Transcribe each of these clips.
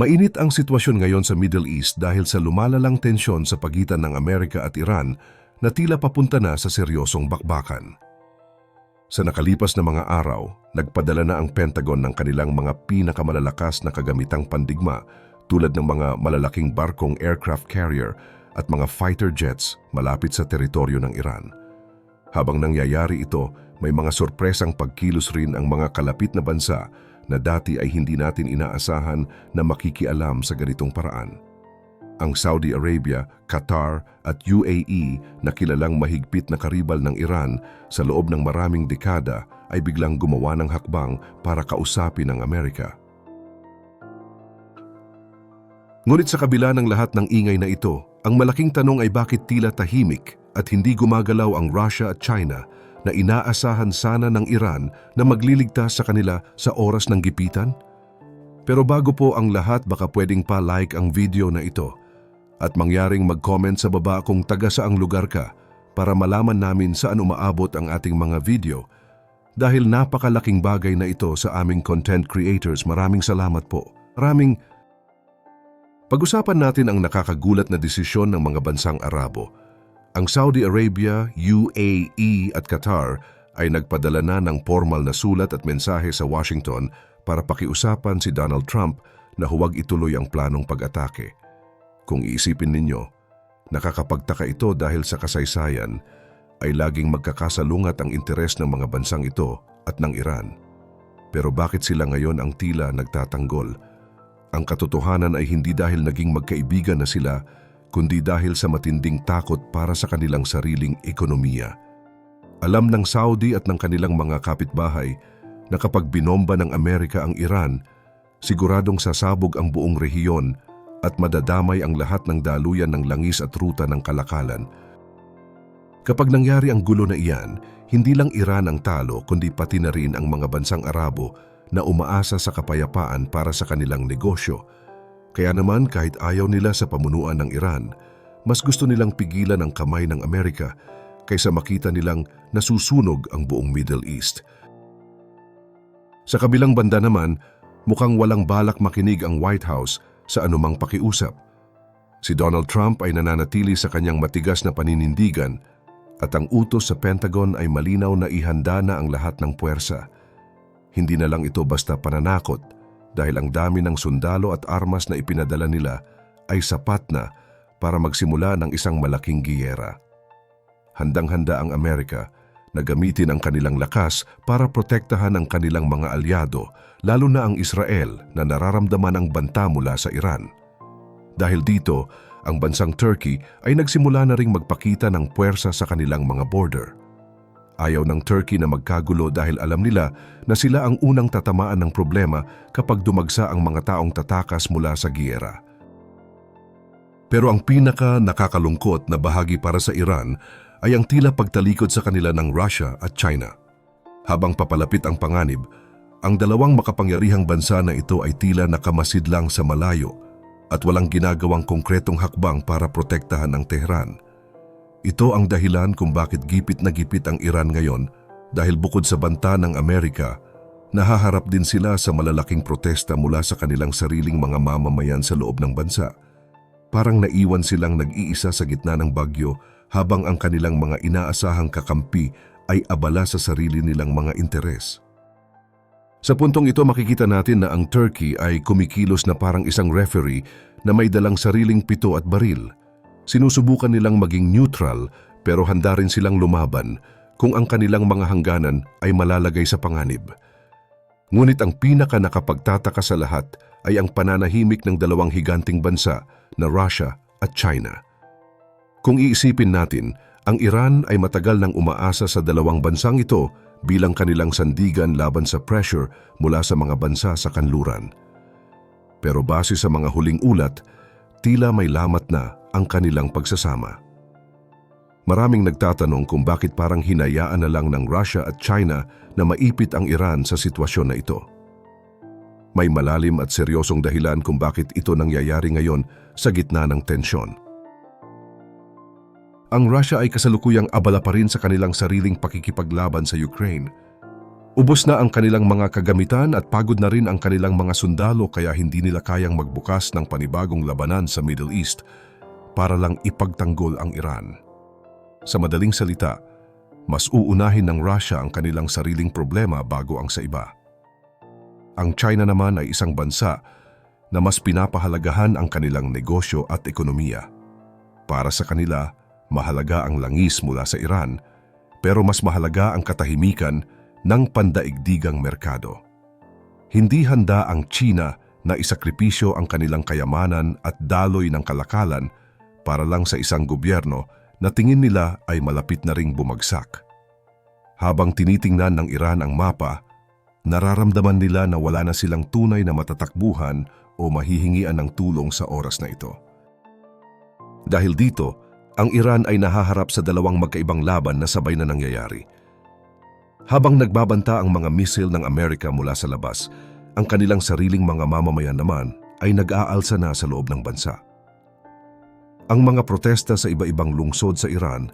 Mainit ang sitwasyon ngayon sa Middle East dahil sa lumalalang tensyon sa pagitan ng Amerika at Iran na tila papunta na sa seryosong bakbakan. Sa nakalipas na mga araw, nagpadala na ang Pentagon ng kanilang mga pinakamalalakas na kagamitang pandigma tulad ng mga malalaking barkong aircraft carrier at mga fighter jets malapit sa teritoryo ng Iran. Habang nangyayari ito, may mga sorpresang pagkilos rin ang mga kalapit na bansa na dati ay hindi natin inaasahan na makikialam sa ganitong paraan. Ang Saudi Arabia, Qatar at UAE na kilalang mahigpit na karibal ng Iran sa loob ng maraming dekada ay biglang gumawa ng hakbang para kausapin ang Amerika. Ngunit sa kabila ng lahat ng ingay na ito, ang malaking tanong ay bakit tila tahimik at hindi gumagalaw ang Russia at China na inaasahan sana ng Iran na magliligtas sa kanila sa oras ng gipitan? Pero bago po ang lahat, baka pwedeng pa-like ang video na ito at mangyaring mag-comment sa baba kung taga saang lugar ka para malaman namin saan umaabot ang ating mga video. Dahil napakalaking bagay na ito sa aming content creators, maraming salamat po. Pag-usapan natin ang nakakagulat na desisyon ng mga bansang Arabo. Ang Saudi Arabia, UAE at Qatar ay nagpadala na ng formal na sulat at mensahe sa Washington para pakiusapan si Donald Trump na huwag ituloy ang planong pag-atake. Kung iisipin ninyo, nakakapagtaka ito dahil sa kasaysayan ay laging magkakasalungat ang interes ng mga bansang ito at ng Iran. Pero bakit sila ngayon ang tila nagtatanggol? Ang katotohanan ay hindi dahil naging magkaibigan na sila, kundi dahil sa matinding takot para sa kanilang sariling ekonomiya. Alam ng Saudi at ng kanilang mga kapitbahay na kapag binomba ng Amerika ang Iran, siguradong sasabog ang buong rehiyon at madadamay ang lahat ng daluyan ng langis at ruta ng kalakalan. Kapag nangyari ang gulo na iyan, hindi lang Iran ang talo kundi pati na rin ang mga bansang Arabo na umaasa sa kapayapaan para sa kanilang negosyo. Kaya naman kahit ayaw nila sa pamunuan ng Iran, mas gusto nilang pigilan ang kamay ng Amerika kaysa makita nilang nasusunog ang buong Middle East. Sa kabilang banda naman, mukhang walang balak makinig ang White House sa anumang pakiusap. Si Donald Trump ay nananatili sa kanyang matigas na paninindigan at ang utos sa Pentagon ay malinaw na ihanda na ang lahat ng puwersa. Hindi na lang ito basta pananakot, dahil ang dami ng sundalo at armas na ipinadala nila ay sapat na para magsimula ng isang malaking giyera. Handang-handa ang Amerika na gamitin ang kanilang lakas para protektahan ang kanilang mga alyado, lalo na ang Israel na nararamdaman ang banta mula sa Iran. Dahil dito, ang bansang Turkey ay nagsimula na ring magpakita ng puwersa sa kanilang mga border. Ayaw ng Turkey na magkagulo dahil alam nila na sila ang unang tatamaan ng problema kapag dumagsa ang mga taong tatakas mula sa giyera. Pero ang pinaka nakakalungkot na bahagi para sa Iran ay ang tila pagtalikod sa kanila ng Russia at China. Habang papalapit ang panganib, ang dalawang makapangyarihang bansa na ito ay tila nakamasid lang sa malayo at walang ginagawang konkretong hakbang para protektahan ang Tehran. Ito ang dahilan kung bakit gipit na gipit ang Iran ngayon dahil bukod sa banta ng Amerika, nahaharap din sila sa malalaking protesta mula sa kanilang sariling mga mamamayan sa loob ng bansa. Parang naiwan silang nag-iisa sa gitna ng bagyo habang ang kanilang mga inaasahang kakampi ay abala sa sarili nilang mga interes. Sa puntong ito makikita natin na ang Turkey ay kumikilos na parang isang referee na may dalang sariling pito at baril. Sinusubukan nilang maging neutral pero handa rin silang lumaban kung ang kanilang mga hangganan ay malalagay sa panganib. Ngunit ang pinaka nakapagtataka sa lahat ay ang pananahimik ng dalawang higanting bansa na Russia at China. Kung iisipin natin, ang Iran ay matagal nang umaasa sa dalawang bansang ito bilang kanilang sandigan laban sa pressure mula sa mga bansa sa kanluran. Pero base sa mga huling ulat, tila may lamat na ang kanilang pagsasama. Maraming nagtatanong kung bakit parang hinayaan na lang ng Russia at China na maipit ang Iran sa sitwasyon na ito. May malalim at seryosong dahilan kung bakit ito nangyayari ngayon sa gitna ng tensyon. Ang Russia ay kasalukuyang abala pa rin sa kanilang sariling pakikipaglaban sa Ukraine. Ubos na ang kanilang mga kagamitan at pagod na rin ang kanilang mga sundalo kaya hindi nila kayang magbukas ng panibagong labanan sa Middle East para lang ipagtanggol ang Iran. Sa madaling salita, mas uunahin ng Russia ang kanilang sariling problema bago ang sa iba. Ang China naman ay isang bansa na mas pinapahalagahan ang kanilang negosyo at ekonomiya. Para sa kanila, mahalaga ang langis mula sa Iran, pero mas mahalaga ang katahimikan ng pandaigdigang merkado. Hindi handa ang China na isakripisyo ang kanilang kayamanan at daloy ng kalakalan para lang sa isang gobyerno na tingin nila ay malapit na ring bumagsak. Habang tinitingnan ng Iran ang mapa, nararamdaman nila na wala na silang tunay na matatakbuhan o mahihingian ng tulong sa oras na ito. Dahil dito, ang Iran ay nahaharap sa dalawang magkaibang laban na sabay na nangyayari. Habang nagbabanta ang mga misil ng Amerika mula sa labas, ang kanilang sariling mga mamamayan naman ay nag-aalsa na sa loob ng bansa. Ang mga protesta sa iba-ibang lungsod sa Iran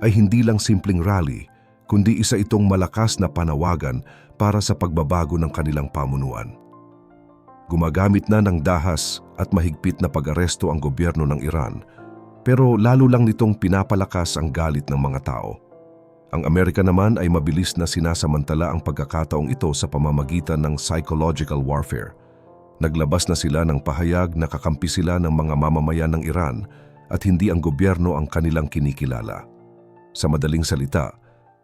ay hindi lang simpleng rally, kundi isa itong malakas na panawagan para sa pagbabago ng kanilang pamunuan. Gumagamit na ng dahas at mahigpit na pag-aresto ang gobyerno ng Iran, pero lalo lang nitong pinapalakas ang galit ng mga tao. Ang Amerika naman ay mabilis na sinasamantala ang pagkakataong ito sa pamamagitan ng psychological warfare. Naglabas na sila ng pahayag na kakampi sila ng mga mamamayan ng Iran at hindi ang gobyerno ang kanilang kinikilala. Sa madaling salita,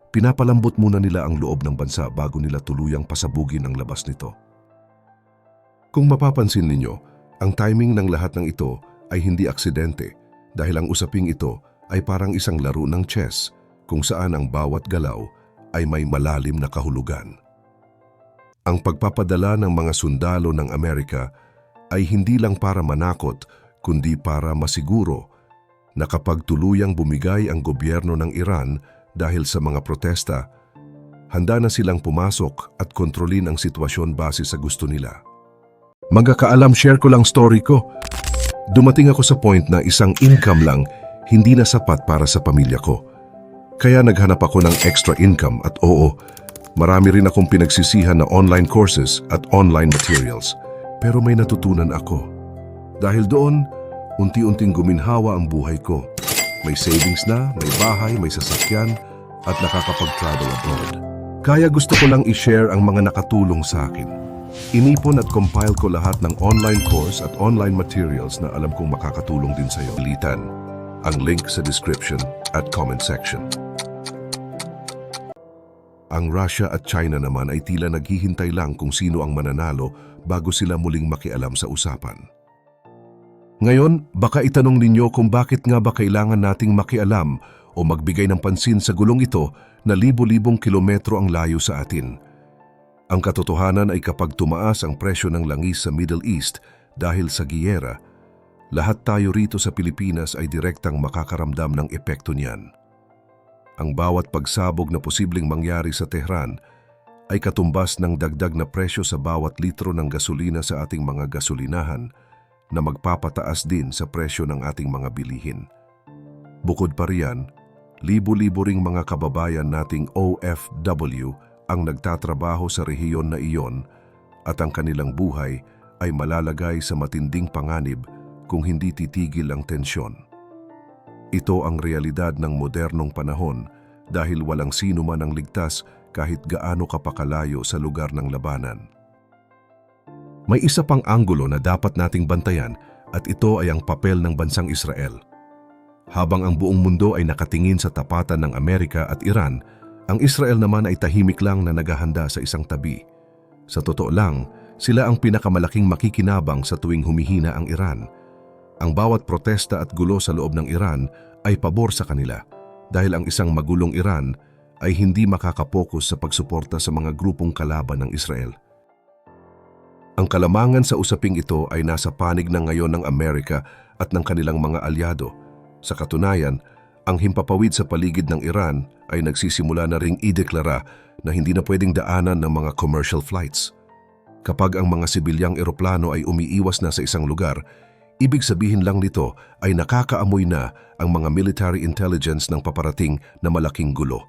pinapalambot muna nila ang loob ng bansa bago nila tuluyang pasabugin ang labas nito. Kung mapapansin ninyo, ang timing ng lahat ng ito ay hindi aksidente dahil ang usaping ito ay parang isang laro ng chess kung saan ang bawat galaw ay may malalim na kahulugan. Ang pagpapadala ng mga sundalo ng Amerika ay hindi lang para manakot kundi para masiguro na kapag tuluyang bumigay ang gobyerno ng Iran dahil sa mga protesta, handa na silang pumasok at kontrolin ang sitwasyon base sa gusto nila. Magkakaalam, share ko lang story ko. Dumating ako sa point na isang income lang hindi na sapat para sa pamilya ko. Kaya naghanap ako ng extra income at oo, marami rin akong pinagsisihan na online courses at online materials. Pero may natutunan ako. Dahil doon, unti-unting guminhawa ang buhay ko. May savings na, may bahay, may sasakyan, at nakakapag-travel abroad. Kaya gusto ko lang i-share ang mga nakatulong sa akin. Inipon at compile ko lahat ng online course at online materials na alam kong makakatulong din sa iyo. Litan ang link sa description at comment section. Ang Russia at China naman ay tila naghihintay lang kung sino ang mananalo bago sila muling makialam sa usapan. Ngayon, baka itanong ninyo kung bakit nga ba kailangan nating makialam o magbigay ng pansin sa gulong ito na libo-libong kilometro ang layo sa atin. Ang katotohanan ay kapag tumaas ang presyo ng langis sa Middle East dahil sa giyera, lahat tayo rito sa Pilipinas ay direktang makakaramdam ng epekto niyan. Ang bawat pagsabog na posibleng mangyari sa Tehran ay katumbas ng dagdag na presyo sa bawat litro ng gasolina sa ating mga gasolinahan na magpapataas din sa presyo ng ating mga bilihin. Bukod pa riyan, libo-libo ring mga kababayan nating OFW ang nagtatrabaho sa rehiyon na iyon at ang kanilang buhay ay malalagay sa matinding panganib kung hindi titigil ang tensyon. Ito ang realidad ng modernong panahon dahil walang sino man ang ligtas kahit gaano kapakalayo sa lugar ng labanan. May isa pang anggulo na dapat nating bantayan at ito ay ang papel ng bansang Israel. Habang ang buong mundo ay nakatingin sa tapatan ng Amerika at Iran, ang Israel naman ay tahimik lang na naghahanda sa isang tabi. Sa totoo lang, sila ang pinakamalaking makikinabang sa tuwing humihina ang Iran. Ang bawat protesta at gulo sa loob ng Iran ay pabor sa kanila dahil ang isang magulong Iran ay hindi makakapokus sa pagsuporta sa mga grupong kalaban ng Israel. Ang kalamangan sa usaping ito ay nasa panig na ngayon ng Amerika at ng kanilang mga alyado. Sa katunayan, ang himpapawid sa paligid ng Iran ay nagsisimula na ring ideklara na hindi na pwedeng daanan ng mga commercial flights. Kapag ang mga sibilyang eroplano ay umiiwas na sa isang lugar, ibig sabihin lang nito ay nakakaamoy na ang mga military intelligence ng paparating na malaking gulo.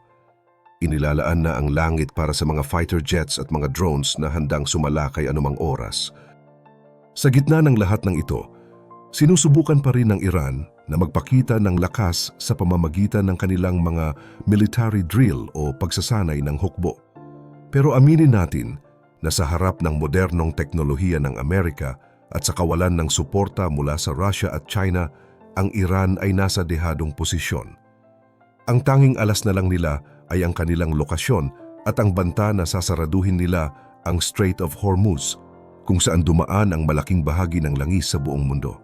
Inilalaan na ang langit para sa mga fighter jets at mga drones na handang sumalakay anumang oras. Sa gitna ng lahat ng ito, sinusubukan pa rin ng Iran na magpakita ng lakas sa pamamagitan ng kanilang mga military drill o pagsasanay ng hukbo. Pero aminin natin na sa harap ng modernong teknolohiya ng Amerika at sa kawalan ng suporta mula sa Russia at China, ang Iran ay nasa dehadong posisyon. Ang tanging alas na lang nila ay ang kanilang lokasyon at ang banta na sasaraduhin nila ang Strait of Hormuz, kung saan dumaan ang malaking bahagi ng langis sa buong mundo.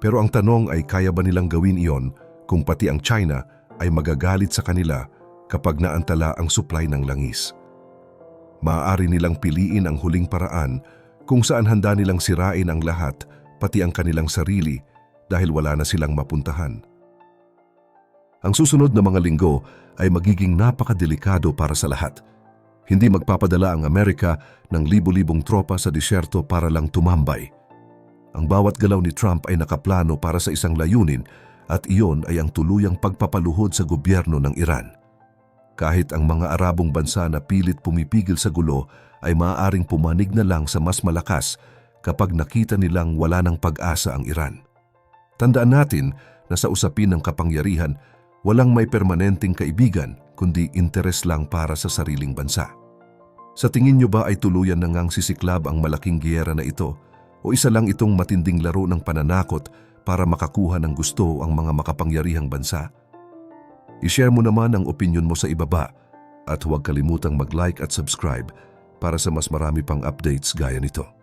Pero ang tanong ay kaya ba nilang gawin iyon kung pati ang China ay magagalit sa kanila kapag naantala ang supply ng langis? Maaari nilang piliin ang huling paraan kung saan handa nilang sirain ang lahat, pati ang kanilang sarili, dahil wala na silang mapuntahan. Ang susunod na mga linggo ay magiging napakadelikado para sa lahat. Hindi magpapadala ang Amerika ng libu-libong tropa sa disyerto para lang tumambay. Ang bawat galaw ni Trump ay nakaplano para sa isang layunin at iyon ay ang tuluyang pagpapaluhod sa gobyerno ng Iran. Kahit ang mga Arabong bansa na pilit pumipigil sa gulo ay maaaring pumanig na lang sa mas malakas kapag nakita nilang wala ng pag-asa ang Iran. Tandaan natin na sa usapin ng kapangyarihan, walang may permanenteng kaibigan kundi interes lang para sa sariling bansa. Sa tingin niyo ba ay tuluyan na ngang sisiklab ang malaking giyera na ito o isa lang itong matinding laro ng pananakot para makakuha ng gusto ang mga makapangyarihang bansa? I-share mo naman ang opinyon mo sa ibaba at huwag kalimutang mag-like at subscribe para sa mas marami pang updates gaya nito.